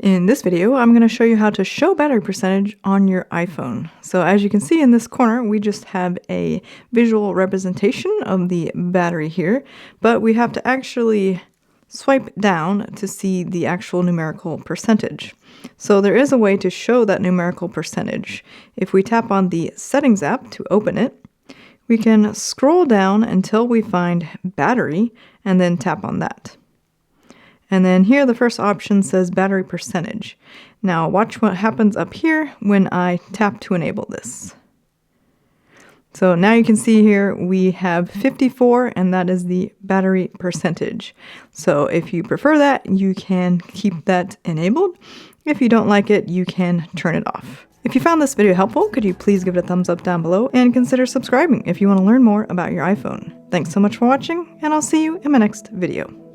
In this video, I'm going to show you how to show battery percentage on your iPhone. So as you can see in this corner, we just have a visual representation of the battery here, but we have to actually swipe down to see the actual numerical percentage. So there is a way to show that numerical percentage. If we tap on the Settings app to open it, we can scroll down until we find Battery and then tap on that. And then here the first option says battery percentage. Now watch what happens up here when I tap to enable this. So now you can see here we have 54 and that is the battery percentage. So if you prefer that, you can keep that enabled. If you don't like it, you can turn it off. If you found this video helpful, could you please give it a thumbs up down below and consider subscribing if you want to learn more about your iPhone. Thanks so much for watching, and I'll see you in my next video.